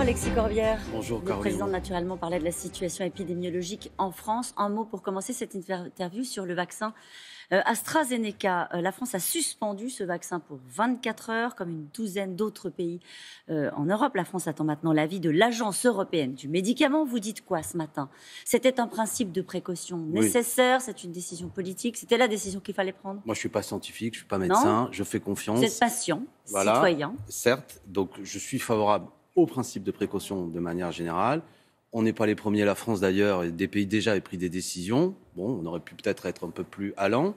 Alexis Corbière. Bonjour Le Caroline. président naturellement parlait de la situation épidémiologique en France. Un mot pour commencer cette interview sur le vaccin AstraZeneca. La France a suspendu ce vaccin pour 24 heures, comme une douzaine d'autres pays en Europe. La France attend maintenant l'avis de l'Agence européenne du médicament. Vous dites quoi ce matin? C'était un principe de précaution nécessaire, c'est une décision politique, c'était la décision qu'il fallait prendre? Moi, je ne suis pas scientifique, je ne suis pas médecin, je fais confiance. Vous êtes patient, citoyen. Certes, donc je suis favorable au principe de précaution de manière générale. On n'est pas les premiers, la France d'ailleurs, et des pays déjà avaient pris des décisions. Bon, on aurait pu peut-être être un peu plus allant.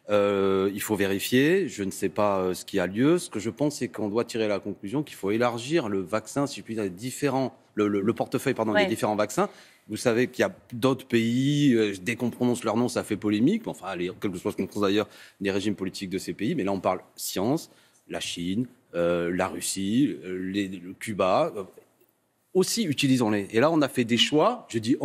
Il faut vérifier, je ne sais pas ce qui a lieu. Ce que je pense, c'est qu'on doit tirer la conclusion qu'il faut élargir le vaccin, si je puis dire, le portefeuille des différents vaccins. Vous savez qu'il y a d'autres pays, dès qu'on prononce leur nom, ça fait polémique. Enfin, allez, quel que soit ce qu'on pense d'ailleurs des régimes politiques de ces pays. Mais là, on parle science, la Chine, la Russie, le Cuba. Aussi, utilisons-les. Et là, on a fait des choix, je dis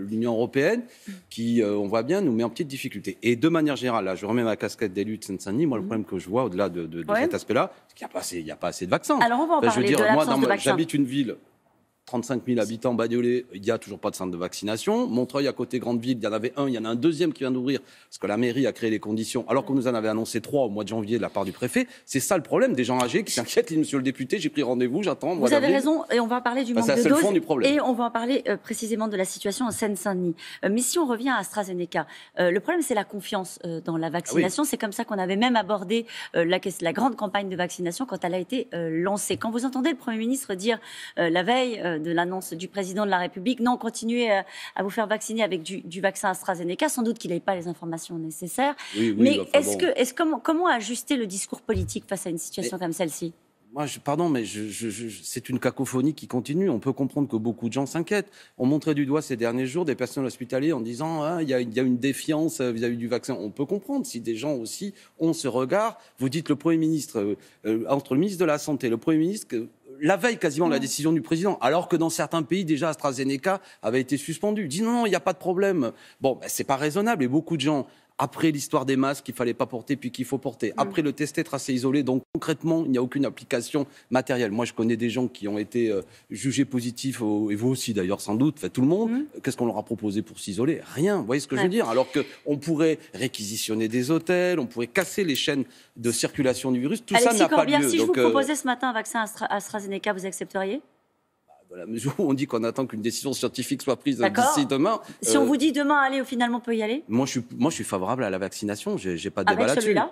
l'Union européenne, qui, on voit bien, nous met en petite difficulté. Et de manière générale, là, je remets ma casquette d'élu de Seine-Saint-Denis. Moi, le problème que je vois, au-delà de cet aspect-là, c'est qu'il n'y a pas assez de vaccins. Alors, on va en parler de l'absence de vaccins. J'habite une ville... 35 000 habitants, Bagnolet, il n'y a toujours pas de centre de vaccination. Montreuil, à côté grande ville, il y en avait un, il y en a un deuxième qui vient d'ouvrir, parce que la mairie a créé les conditions, alors qu'on nous en avait annoncé 3 au mois de janvier de la part du préfet. C'est ça le problème, des gens âgés qui s'inquiètent. Monsieur le député, j'ai pris rendez-vous, j'attends. Vous avez raison, et on va parler du manque de doses. C'est le fond du problème. Et on va en parler précisément de la situation en Seine-Saint-Denis. Mais si on revient à AstraZeneca, le problème, c'est la confiance dans la vaccination. C'est comme ça qu'on avait même abordé la grande campagne de vaccination quand elle a été lancée. Quand vous entendez le Premier ministre dire la veille de l'annonce du président de la République, non, continuez à vous faire vacciner avec du vaccin AstraZeneca, sans doute qu'il n'avait pas les informations nécessaires. Mais comment ajuster le discours politique face à une situation comme celle-ci? Moi, c'est une cacophonie qui continue. On peut comprendre que beaucoup de gens s'inquiètent. On montrait du doigt ces derniers jours des personnels hospitaliers en disant il y a une défiance vis-à-vis du vaccin. On peut comprendre si des gens aussi ont ce regard. Vous dites le Premier ministre, entre le ministre de la Santé et le Premier ministre, la veille quasiment de la décision du président, alors que dans certains pays, déjà, AstraZeneca avait été suspendu. Il dit non, il n'y a pas de problème. Bon, c'est pas raisonnable. Et beaucoup de gens, après l'histoire des masques qu'il ne fallait pas porter puis qu'il faut porter, après le tester, tracé, isolé, donc concrètement, il n'y a aucune application matérielle. Moi, je connais des gens qui ont été jugés positifs, et vous aussi d'ailleurs sans doute, tout le monde. Qu'est-ce qu'on leur a proposé pour s'isoler? Rien, vous voyez ce que je veux dire? Alors qu'on pourrait réquisitionner des hôtels, on pourrait casser les chaînes de circulation du virus, tout ça n'a pas lieu. Si je vous proposais ce matin un vaccin AstraZeneca, vous accepteriez? Dans la mesure où on dit qu'on attend qu'une décision scientifique soit prise d'ici demain. Si on vous dit demain, allez, finalement, on peut y aller? Moi, je suis favorable à la vaccination. J'ai pas de débat là-dessus. Celui-là?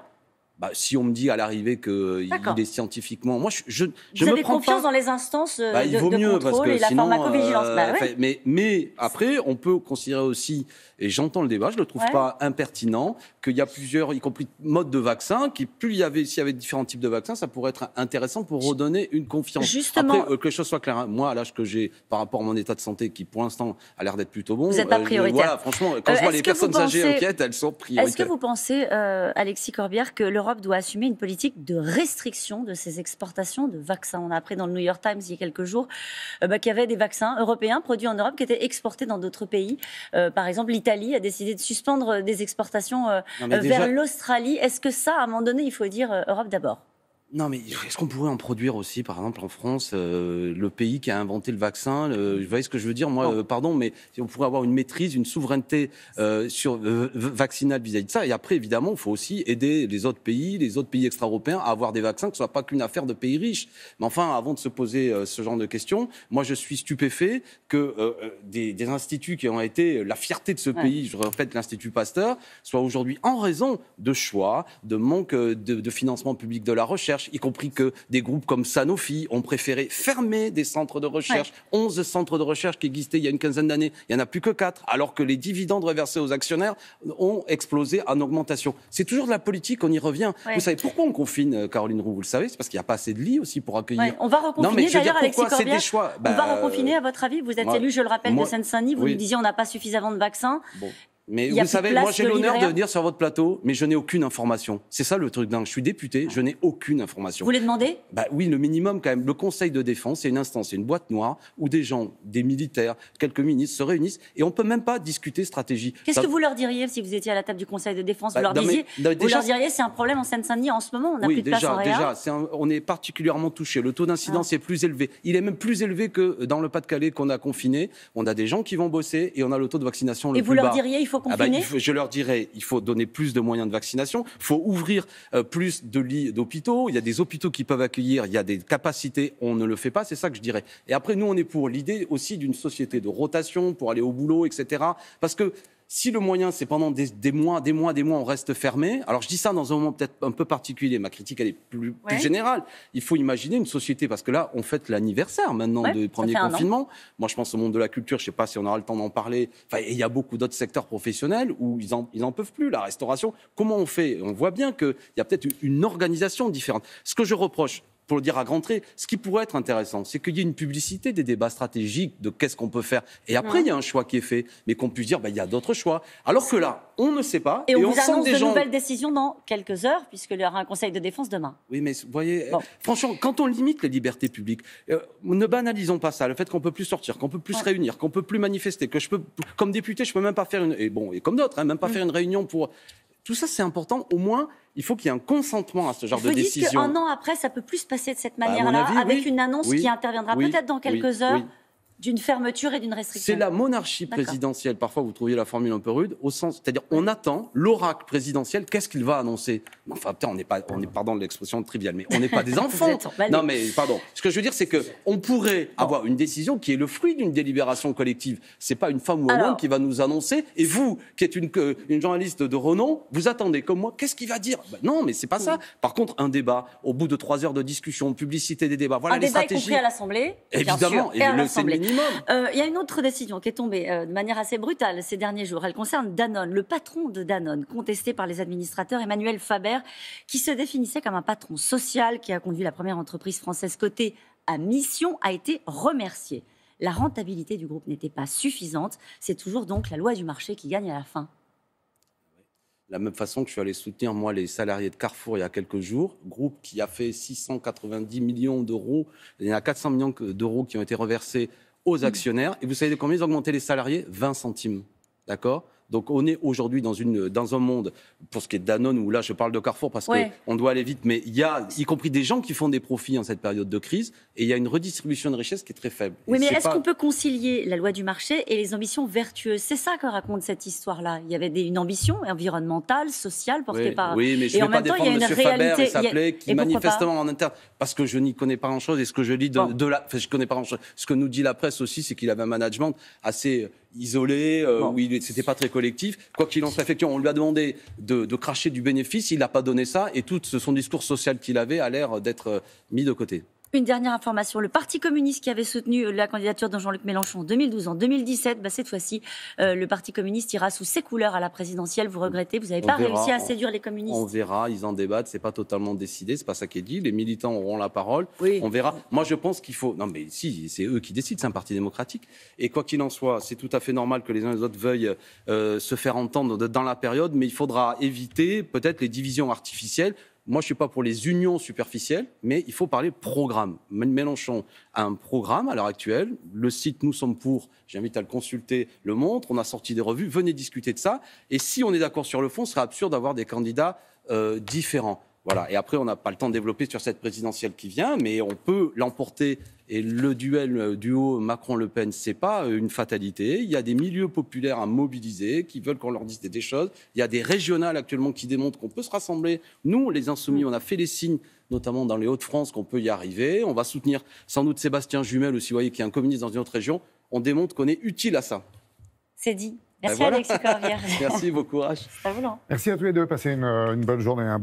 Si on me dit à l'arrivée qu'il est scientifiquement... Moi, vous avez confiance dans les instances il vaut de mieux, contrôle parce que et la sinon, pharmacovigilance. Mais après, on peut considérer aussi, et j'entends le débat, je ne le trouve pas impertinent, qu'il y a plusieurs, y compris modes de vaccins, s'il y avait différents types de vaccins, ça pourrait être intéressant pour redonner une confiance. Justement, après, que les choses soient claires, moi, à l'âge que j'ai, par rapport à mon état de santé, qui pour l'instant a l'air d'être plutôt bon... Vous n'êtes pas prioritaire. Voilà, franchement, quand je vois les personnes âgées inquiètes, elles sont prioritaires. Est-ce que vous pensez, Alexis Corbière, que l'Europe doit assumer une politique de restriction de ses exportations de vaccins? On a appris dans le New York Times il y a quelques jours qu'il y avait des vaccins européens produits en Europe qui étaient exportés dans d'autres pays. Par exemple, l'Italie a décidé de suspendre des exportations vers l'Australie. Est-ce que ça, à un moment donné, il faut dire Europe d'abord? Non, mais est-ce qu'on pourrait en produire aussi, par exemple, en France, le pays qui a inventé le vaccin vous voyez ce que je veux dire? Moi, pardon, mais si on pourrait avoir une maîtrise, une souveraineté vaccinale vis-à-vis de ça. Et après, évidemment, il faut aussi aider les autres pays extra-européens à avoir des vaccins, que ce ne soit pas qu'une affaire de pays riches. Mais enfin, avant de se poser ce genre de questions, moi, je suis stupéfait que des instituts qui ont été la fierté de ce pays, je répète, l'Institut Pasteur, soient aujourd'hui, en raison de choix, de manque de financement public de la recherche, y compris que des groupes comme Sanofi ont préféré fermer des centres de recherche. 11 centres de recherche qui existaient il y a une quinzaine d'années, il n'y en a plus que 4, alors que les dividendes reversés aux actionnaires ont explosé en augmentation. C'est toujours de la politique, on y revient. Vous savez pourquoi on confine, Caroline Roux, vous le savez? C'est parce qu'il n'y a pas assez de lits aussi pour accueillir. On va reconfiner, d'ailleurs, Alexis Corbière. On va reconfiner, à votre avis? Vous êtes élu, je le rappelle, de Seine-Saint-Denis. Vous nous disiez on n'a pas suffisamment de vaccins. Mais vous savez, moi j'ai l'honneur de venir sur votre plateau, mais je n'ai aucune information. C'est ça le truc dingue. Je suis député, je n'ai aucune information. Vous les demandez ? Oui, le minimum quand même. Le Conseil de défense, c'est une instance, c'est une boîte noire où des gens, des militaires, quelques ministres se réunissent et on ne peut même pas discuter stratégie. Qu'est-ce que vous leur diriez si vous étiez à la table du Conseil de défense ? Vous leur diriez c'est un problème en Seine-Saint-Denis en ce moment, on n'a plus de place en réa. On est particulièrement touché. Le taux d'incidence est plus élevé. Il est même plus élevé que dans le Pas-de-Calais qu'on a confiné. On a des gens qui vont bosser et on a le taux de vaccination le plus bas. Et vous leur diriez il faut confiner ? Je leur dirais, il faut donner plus de moyens de vaccination, il faut ouvrir plus de lits d'hôpitaux, il y a des hôpitaux qui peuvent accueillir, il y a des capacités, on ne le fait pas, c'est ça que je dirais. Et après, nous, on est pour l'idée aussi d'une société de rotation, pour aller au boulot, etc. Parce que si le moyen, c'est pendant des mois, on reste fermé, alors je dis ça dans un moment peut-être un peu particulier, ma critique, elle est plus générale. Il faut imaginer une société, parce que là, on fête l'anniversaire maintenant du premier confinement. Moi, je pense au monde de la culture, je ne sais pas si on aura le temps d'en parler. Il y a beaucoup d'autres secteurs professionnels où ils en peuvent plus, la restauration. Comment on fait ? On voit bien qu'il y a peut-être une organisation différente. Ce que je reproche, pour le dire à grands traits, ce qui pourrait être intéressant, c'est qu'il y ait une publicité des débats stratégiques de qu'est-ce qu'on peut faire. Et après, il y a un choix qui est fait, mais qu'on puisse dire, il y a d'autres choix. Alors que là, on ne sait pas. Et on vous annonce de nouvelles décisions dans quelques heures, puisqu'il y aura un conseil de défense demain. Oui, mais vous voyez, franchement, quand on limite les libertés publiques, ne banalisons pas ça. Le fait qu'on ne peut plus sortir, qu'on ne peut plus se réunir, qu'on ne peut plus manifester, que je peux, comme député, je ne peux même pas faire et comme d'autres, même pas faire une réunion pour... Tout ça, c'est important. Au moins, il faut qu'il y ait un consentement à ce genre de décision. Vous dites qu'un an après, ça peut plus se passer de cette manière-là, avec une annonce qui interviendra peut-être dans quelques heures d'une fermeture et d'une restriction. C'est la monarchie présidentielle. Parfois, vous trouviez la formule un peu rude, au sens, c'est-à-dire, on attend l'oracle présidentiel. Qu'est-ce qu'il va annoncer ? Enfin, on n'est pardon de l'expression triviale, mais on n'est pas des enfants. Non, mais pardon. Ce que je veux dire, c'est que on pourrait avoir une décision qui est le fruit d'une délibération collective. C'est pas une femme ou un homme qui va nous annoncer. Et vous, qui êtes une journaliste de renom, vous attendez comme moi. Qu'est-ce qu'il va dire ? Non, mais c'est pas ça. Par contre, un débat, au bout de 3 heures de discussion, publicité des débats, voilà les stratégies. Un débat y compris à l'Assemblée. Évidemment, et à l'Assemblée. Il y a une autre décision qui est tombée de manière assez brutale ces derniers jours. Elle concerne Danone, le patron de Danone, contesté par les administrateurs, Emmanuel Faber, qui se définissait comme un patron social qui a conduit la première entreprise française cotée à mission, a été remercié. La rentabilité du groupe n'était pas suffisante. C'est toujours donc la loi du marché qui gagne à la fin. De la même façon que je suis allé soutenir, moi, les salariés de Carrefour il y a quelques jours, groupe qui a fait 690 millions d'euros. Il y en a 400 millions d'euros qui ont été reversés aux actionnaires. Et vous savez de combien ils ont augmenté les salariés ? 20 centimes. D'accord ? Donc on est aujourd'hui dans un monde, pour ce qui est de Danone, où là je parle de Carrefour parce qu'on doit aller vite, mais il y a y compris des gens qui font des profits en cette période de crise, et il y a une redistribution de richesse qui est très faible. Oui, mais est-ce qu'on peut concilier la loi du marché et les ambitions vertueuses ? C'est ça que raconte cette histoire-là. Il y avait une ambition environnementale, sociale, portée par... Oui, mais je ne vais pas défendre M. Faber et s'appelait, qui manifestement en interne, parce que je n'y connais pas grand-chose, et ce que je lis je connais pas grand-chose. Ce que nous dit la presse aussi, c'est qu'il avait un management assez isolé, où c'était pas très collectif. Quoi qu'il en soit, effectivement, on lui a demandé de cracher du bénéfice, il n'a pas donné ça, et tout son discours social qu'il avait a l'air d'être mis de côté. Une dernière information, le Parti communiste qui avait soutenu la candidature de Jean-Luc Mélenchon en 2012, en 2017, cette fois-ci, le Parti communiste ira sous ses couleurs à la présidentielle. Vous regrettez, vous n'avez pas réussi à séduire les communistes ? On verra, ils en débattent, c'est pas totalement décidé, c'est pas ça qui est dit. Les militants auront la parole, on verra. Moi, je pense qu'il faut... Non, mais si, c'est eux qui décident, c'est un parti démocratique. Et quoi qu'il en soit, c'est tout à fait normal que les uns et les autres veuillent se faire entendre dans la période, mais il faudra éviter peut-être les divisions artificielles. Moi, je ne suis pas pour les unions superficielles, mais il faut parler programme. Mélenchon a un programme à l'heure actuelle. Le site Nous sommes pour, j'invite à le consulter, le montre. On a sorti des revues. Venez discuter de ça. Et si on est d'accord sur le fond, ce serait absurde d'avoir des candidats différents. Voilà. Et après, on n'a pas le temps de développer sur cette présidentielle qui vient, mais on peut l'emporter. Et le duo Macron-Le Pen, c'est pas une fatalité. Il y a des milieux populaires à mobiliser qui veulent qu'on leur dise des choses. Il y a des régionales actuellement qui démontrent qu'on peut se rassembler. Nous, les Insoumis, on a fait les signes, notamment dans les Hauts-de-France, qu'on peut y arriver. On va soutenir sans doute Sébastien Jumel aussi, vous voyez, qui est un communiste dans une autre région. On démontre qu'on est utile à ça. C'est dit. Merci Alexis Corbière. Merci, bon courage. C'est à vous, non ? Merci à tous les deux. Passez une bonne journée.